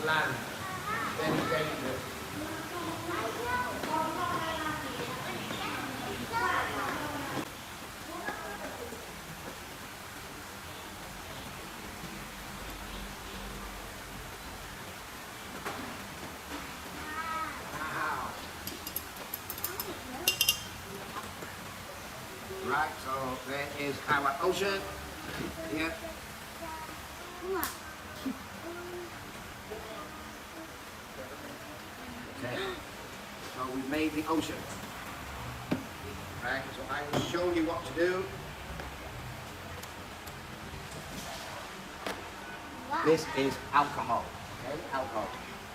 land. Very, very good. Right, so there is our ocean here. Okay, so we made the ocean. Right, so I will show you what to do. This is alcohol. Okay, alcohol.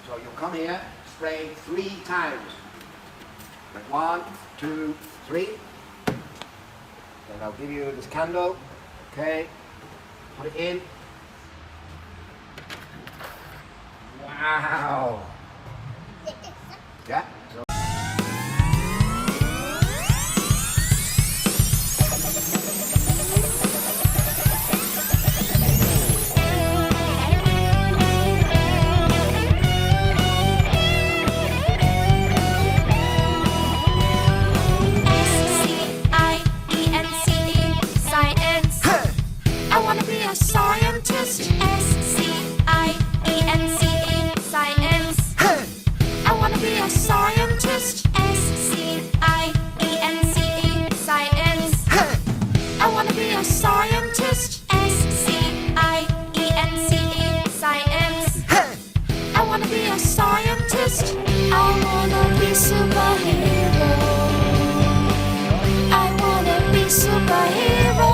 So you'll come here, spray 3 times. Like 1, 2, 3. Then I'll give you this candle, okay, put it in. Wow! Yeah. So Scientist, S-C-I-E-N-C-E, science. I wanna be a scientist, S-C-I-E-N-C-E, science. I wanna be a scientist, S-C-I-E-N-C-E, science. I wanna be a scientist. I wanna be superhero. I wanna be superhero.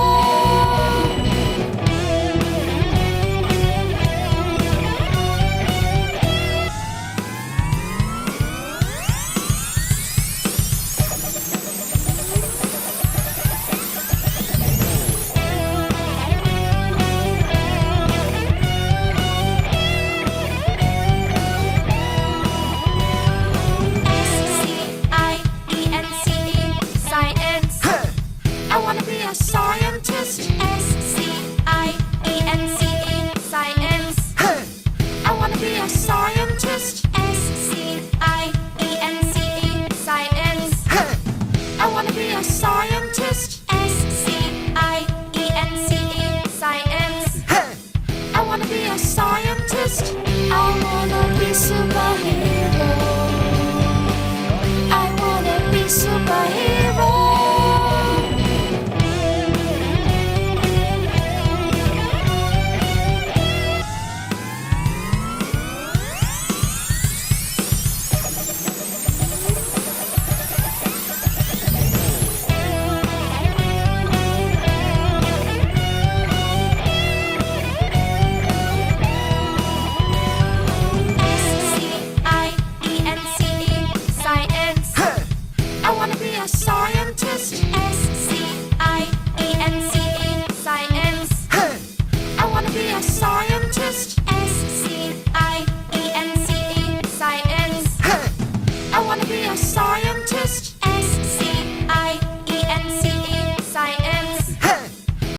Scientist, S-C-I-E-N-C-E, science. I wanna be a scientist, S-C-I-E-N-C-E, science. I wanna be a scientist, S-C-I-E-N-C-E, science. I wanna be a scientist. I wanna be superhero. I wanna be superhero. Scientist, S-C-I-E-N-C-E, science. I wanna be a scientist, S-C-I-E-N-C-E, science. I wanna be a scientist.